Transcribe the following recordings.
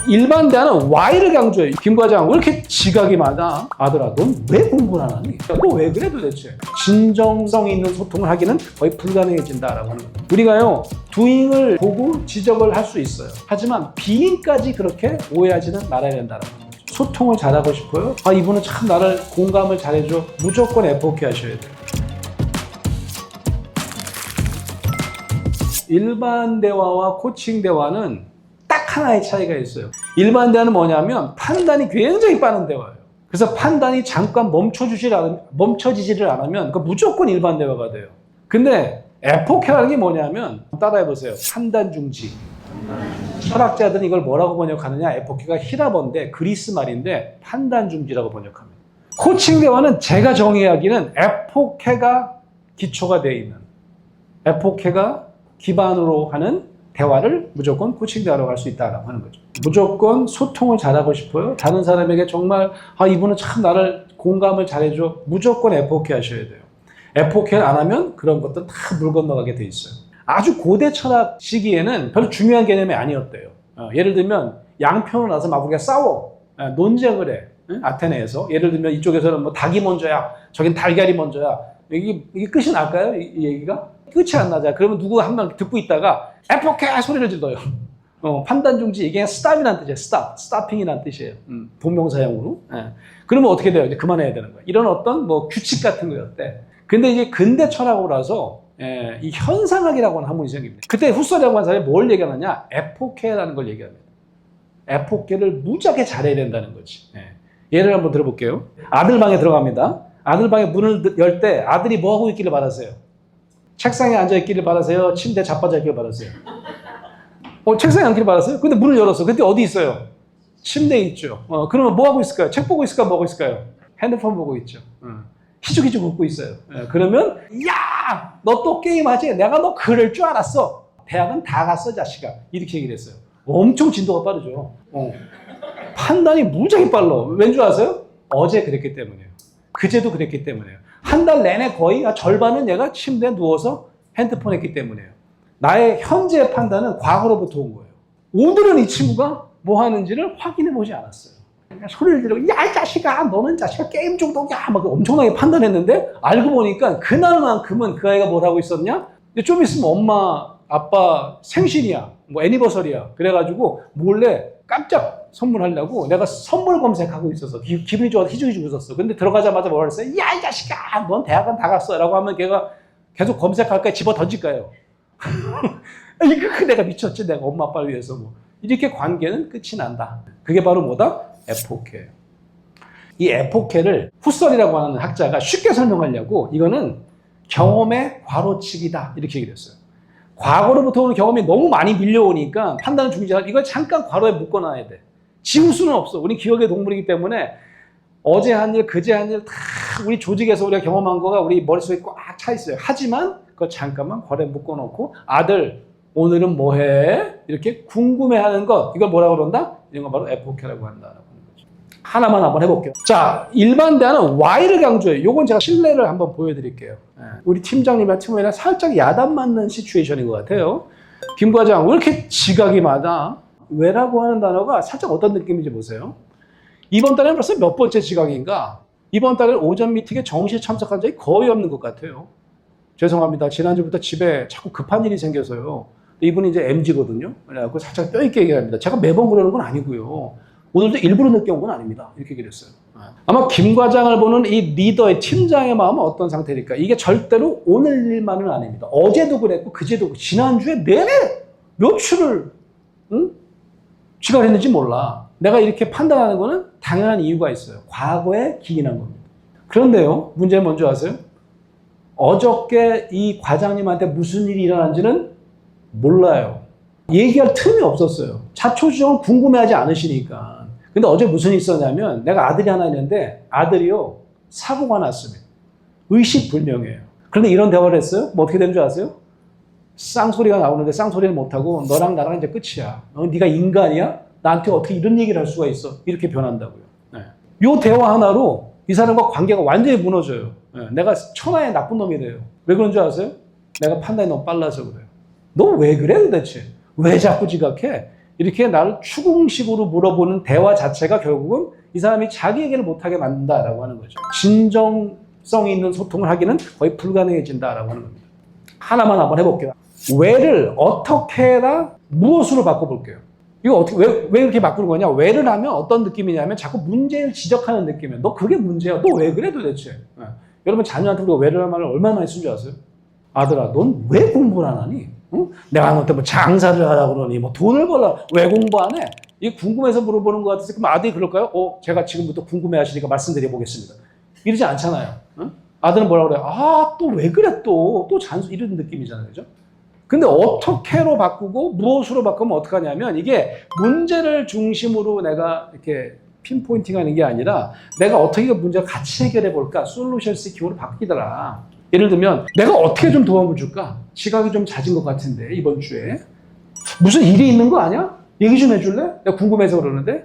일반 대화는 Y를 강조해요. 김 과장 왜 이렇게 지각이 많아? 아들아 넌 왜 공부를 안 하니? 너 왜 그래 도대체? 진정성 있는 소통을 하기는 거의 불가능해진다라고 하는 거예요. 우리가요 doing을 보고 지적을 할 수 있어요. 하지만 being까지 그렇게 오해하지는 말아야 된다라고 하는 거죠. 소통을 잘하고 싶어요? 아 이분은 참 나를 공감을 잘해줘. 무조건 F.O.K 하셔야 돼요. 일반 대화와 코칭 대화는 딱 하나의 차이가 있어요. 일반 대화는 뭐냐면 판단이 굉장히 빠른 대화예요. 그래서 판단이 잠깐 멈춰지지를 않으면 무조건 일반 대화가 돼요. 근데 F.O.K라는 게 뭐냐면 따라해보세요. 판단 중지. 철학자들은 이걸 뭐라고 번역하느냐? F.O.K가 히라버인데 그리스 말인데 판단 중지라고 번역합니다. 코칭 대화는 제가 정의하기는 F.O.K가 기초가 되어 있는 F.O.K가 기반으로 하는 대화를 무조건 코칭 대화로 갈 수 있다고 하는 거죠. 무조건 소통을 잘하고 싶어요? 다른 사람에게 정말 아 이분은 참 나를 공감을 잘해줘. 무조건 F.O.K 하셔야 돼요. F.O.K를 안 하면 그런 것들 다 물 건너가게 돼 있어요. 아주 고대 철학 시기에는 별로 중요한 개념이 아니었대요. 예를 들면 양편으로 나서 막 우리가 싸워. 논쟁을 해. 아테네에서. 예를 들면 이쪽에서는 뭐 닭이 먼저야. 저긴 달걀이 먼저야. 이게 끝이 날까요? 이 얘기가? 끝이 안 나잖아. 그러면 누구 한 명 듣고 있다가 F.O.K 소리를 질러요. 판단 중지 이게 stop이라는 뜻이에요. stopping이라는 뜻이에요. 동명사형으로. 그러면 어떻게 돼요? 이제 그만해야 되는 거예요. 이런 어떤 뭐 규칙 같은 거였대. 근데 이제 근대 철학으로라서 이 현상학이라고 하는 학문이 생깁니다. 그때 후서라고 하는 사람이 뭘 얘기하느냐? F.O.K라는 걸 얘기합니다. F.O.K를 무지하게 잘해야 된다는 거지. 예를 한번 들어볼게요. 아들 방에 들어갑니다. 아들 방에 문을 열 때 아들이 뭐 하고 있기를 바라세요? 책상에 앉아있기를 바라세요? 침대에 자빠져 있기를 바라세요? 책상에 앉기를 바라세요? 근데 문을 열었어. 근데 어디 있어요? 침대에 있죠. 그러면 뭐 하고 있을까요? 책 보고 있을까? 뭐 하고 있을까요? 핸드폰 보고 있죠. 희죽희죽 웃고 있어요. 그러면 야! 너 또 게임하지? 내가 너 그럴 줄 알았어. 대학은 다 갔어 자식아. 이렇게 얘기를 했어요. 엄청 진도가 빠르죠. 판단이 무지하게 빨라. 왠 줄 아세요? 어제 그랬기 때문이에요. 그제도 그랬기 때문이에요. 한 달 내내 거의 절반은 얘가 침대에 누워서 핸드폰 했기 때문이에요. 나의 현재 판단은 과거로부터 온 거예요. 오늘은 이 친구가 뭐 하는지를 확인해 보지 않았어요. 소리를 지르고 야 이 자식아 너는 자식아 게임 중독이야 막 엄청나게 판단했는데 알고 보니까 그날만큼은 그 아이가 뭘 하고 있었냐? 좀 있으면 엄마 아빠 생신이야 뭐 애니버서리야 그래가지고 몰래 깜짝 선물하려고 내가 선물 검색하고 있어서 기분이 좋아서 희죽희죽 웃었어. 근데 들어가자마자 뭐라 그랬어요? 야 이 자식아 넌 대학은 다 갔어 라고 하면 걔가 계속 검색할까요? 집어 던질까요? 이거 내가 미쳤지 내가 엄마 아빠를 위해서 뭐 이렇게 관계는 끝이 난다. 그게 바로 뭐다? F.O.K예요. 이 F.O.K를 후설이라고 하는 학자가 쉽게 설명하려고 이거는 경험의 과로치기다 이렇게 얘기를 했어요. 과거로부터 오는 경험이 너무 많이 밀려오니까 판단을 중지하고 이걸 잠깐 과로에 묶어놔야 돼. 지울 수는 없어. 우리 기억의 동물이기 때문에 어제 한 일, 그제 한 일 다 우리 조직에서 우리가 경험한 거가 우리 머릿속에 꽉 차 있어요. 하지만 그거 잠깐만 과로에 묶어놓고 아들 오늘은 뭐 해? 이렇게 궁금해하는 것 이걸 뭐라고 그런다? 이런 거 바로 F.O.K라고 한다는 거죠. 하나만 한번 해볼게요. 자, 일반 대화는 Y를 강조해요. 요건 제가 실례를 한번 보여드릴게요. 우리 팀장님이나 팀원이랑 살짝 야단 맞는 시츄에이션인 것 같아요. 김 과장 왜 이렇게 지각이 많아? 왜라고 하는 단어가 살짝 어떤 느낌인지 보세요. 이번 달에는 벌써 몇 번째 지각인가? 이번 달에는 오전 미팅에 정시에 참석한 적이 거의 없는 것 같아요. 죄송합니다. 지난주부터 집에 자꾸 급한 일이 생겨서요. 이분이 이제 MG거든요. 그래갖고 살짝 뼈있게 얘기합니다. 제가 매번 그러는 건 아니고요. 오늘도 일부러 늦게 온 건 아닙니다. 이렇게 얘기를 했어요. 아마 김 과장을 보는 이 리더의 팀장의 마음은 어떤 상태일까? 이게 절대로 오늘 일만은 아닙니다. 어제도 그랬고 그제도 그랬고 지난주에 내내 며칠을 지각했는지 몰라. 내가 이렇게 판단하는 거는 당연한 이유가 있어요. 과거에 기인한 겁니다. 그런데요. 문제는 뭔지 아세요? 어저께 이 과장님한테 무슨 일이 일어난지는 몰라요. 얘기할 틈이 없었어요. 자초지종을 궁금해하지 않으시니까. 근데 어제 무슨 일이 있었냐면 내가 아들이 하나 있는데 아들이요. 사고가 났습니다. 의식불명이에요. 그런데 이런 대화를 했어요. 뭐 어떻게 되는 줄 아세요? 쌍소리가 나오는데 쌍소리를 못하고 너랑 나랑 이제 끝이야. 네가 인간이야? 나한테 어떻게 이런 얘기를 할 수가 있어? 이렇게 변한다고요. 이 대화 하나로 이 사람과 관계가 완전히 무너져요. 내가 천하의 나쁜 놈이 돼요. 왜 그런 줄 아세요? 내가 판단이 너무 빨라서 그래요. 너 왜 그래 도대체? 왜 자꾸 지각해? 이렇게 나를 추궁식으로 물어보는 대화 자체가 결국은 이 사람이 자기 얘기를 못하게 만든다라고 하는 거죠. 진정성 있는 소통을 하기는 거의 불가능해진다라고 하는 겁니다. 하나만 한번 해볼게요. 왜를 어떻게 해라 무엇으로 바꿔볼게요. 이거 어떻게 왜 이렇게 바꾸는 거냐? 왜를 하면 어떤 느낌이냐면 자꾸 문제를 지적하는 느낌이에요. 너 그게 문제야. 너 왜 그래 도대체? 네. 여러분 자녀한테 우리가 왜를 하는 말을 얼마나 많이 쓴 줄 아세요? 아들아, 넌 왜 공부를 안 하니? 응? 내가 너한테 뭐 장사를 하라 그러니, 뭐 돈을 벌라, 왜 공부 안 해? 이게 궁금해서 물어보는 것 같아서, 그럼 아들이 그럴까요? 제가 지금부터 궁금해 하시니까 말씀드려 보겠습니다. 이러지 않잖아요. 응? 아들은 뭐라 그래요? 또 왜 그래 또 잔소, 이런 느낌이잖아요. 그죠? 근데 어떻게로 바꾸고 무엇으로 바꾸면 어떻게 하냐면 이게 문제를 중심으로 내가 이렇게 핀포인팅 하는 게 아니라 내가 어떻게 문제를 같이 해결해 볼까? 솔루션 시킹으로 바뀌더라. 예를 들면 내가 어떻게 좀 도움을 줄까? 지각이 좀 잦은 것 같은데 이번 주에 무슨 일이 있는 거 아니야? 얘기 좀 해줄래? 내가 궁금해서 그러는데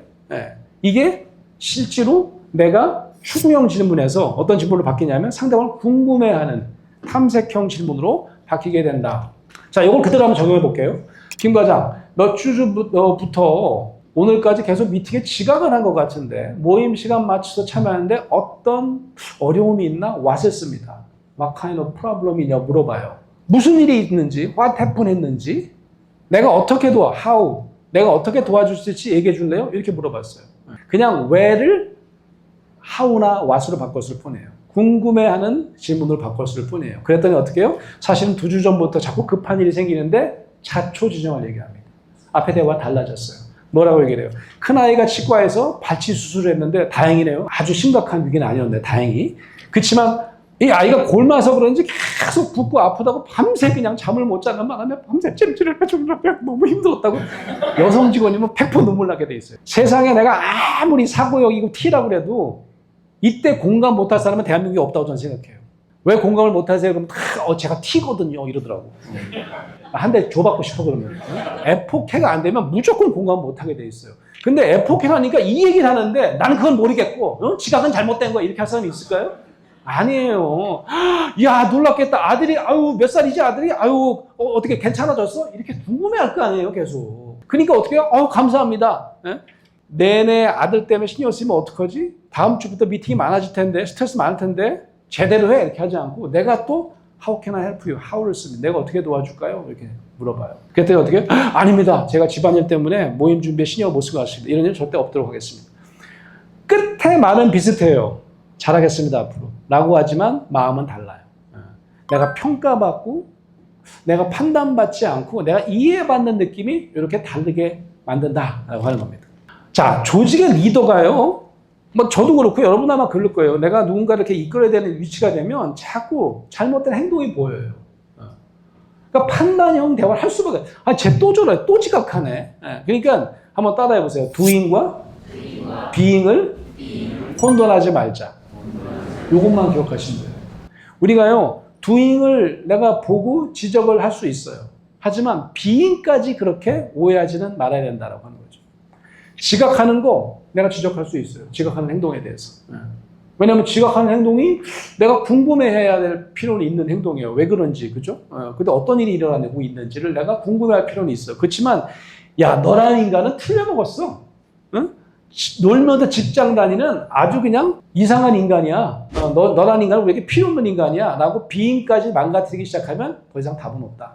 이게 실제로 내가 추구형 질문에서 어떤 질문으로 바뀌냐면 상대방을 궁금해하는 탐색형 질문으로 바뀌게 된다. 자, 이걸 그대로 한번 적용해 볼게요. 김 과장, 몇 주부터 오늘까지 계속 미팅에 지각을 한 것 같은데 모임 시간 맞춰서 참여하는데 어떤 어려움이 있나? 왔었습니다. What kind of problem이냐 물어봐요. 무슨 일이 있는지, what happened 했는지, 내가 어떻게 how, 내가 어떻게 도와줄 수 있을지 얘기해 줄래요? 이렇게 물어봤어요. 그냥 where를 how나 what으로 바꿨을 뿐이에요. 궁금해하는 질문으로 바꿨을 뿐이에요. 그랬더니 어떻게 해요? 사실은 2주 전부터 자꾸 급한 일이 생기는데 자초지종을 얘기합니다. 앞에 대화가 달라졌어요. 뭐라고 얘기를 해요? 큰아이가 치과에서 발치 수술을 했는데 다행이네요. 아주 심각한 위기는 아니었는데 다행히. 그렇지만 이 아이가 골마서 그런지 계속 붓고 아프다고 밤새 그냥 잠을 못 자는 바람에 밤새 찜질을 해주고 너무 힘들었다고 여성 직원이면 100% 눈물 나게 돼 있어요. 세상에 내가 아무리 사고 여기고 티라고 그래도 이때 공감 못할 사람은 대한민국에 없다고 저는 생각해요. 왜 공감을 못하세요? 그러면 제가 티거든요 이러더라고. 한 대 줘받고 싶어 그러면. 에포케가 안 되면 무조건 공감 못하게 돼 있어요. 근데 에포케가 하니까 이 얘기를 하는데 나는 그건 모르겠고 지각은 잘못된 거야 이렇게 할 사람이 있을까요? 아니에요. 야 놀랍겠다. 아들이 몇 살이지 아들이? 어떻게 괜찮아졌어? 이렇게 궁금해할 거 아니에요 계속. 그러니까 어떻게 해요? 감사합니다. 내내 아들 때문에 신경 쓰이면 어떡하지? 다음 주부터 미팅이 많아질 텐데 스트레스 많을 텐데 제대로 해 이렇게 하지 않고 내가 또 How can I help you? how를 쓰면 내가 어떻게 도와줄까요? 이렇게 물어봐요. 그랬더니 어떻게? 아닙니다. 제가 집안일 때문에 모임 준비에 신경 못 쓰고 왔습니다. 이런 일 절대 없도록 하겠습니다. 끝에 말은 비슷해요. 잘하겠습니다 앞으로 라고 하지만 마음은 달라요. 내가 평가받고 내가 판단받지 않고 내가 이해받는 느낌이 이렇게 다르게 만든다라고 하는 겁니다. 자, 조직의 리더가요. 뭐 저도 그렇고 여러분 아마 그럴 거예요. 내가 누군가를 이렇게 이끌어야 되는 위치가 되면 자꾸 잘못된 행동이 보여요. 그러니까 판단형 대화를 할 수밖에. 쟤 또 저래, 또 지각하네. 그러니까 한번 따라해 보세요. doing과 being을 혼돈하지 말자. 요것만 기억하시면 돼요. 우리가요, doing을 내가 보고 지적을 할 수 있어요. 하지만 being까지 그렇게 오해하지는 말아야 된다라고 하는 거죠. 지각하는 거 내가 지적할 수 있어요. 지각하는 행동에 대해서. 왜냐하면 지각하는 행동이 내가 궁금해해야 될 필요는 있는 행동이에요. 왜 그런지, 그죠? 근데 어떤 일이 일어나고 있는지를 내가 궁금해할 필요는 있어요. 그렇지만 야, 너라는 인간은 틀려먹었어. 응? 놀면서 직장 다니는 아주 그냥 이상한 인간이야. 너라는 인간은 우리에게 필요 없는 인간이야. 라고 비인까지 망가뜨리기 시작하면 더 이상 답은 없다.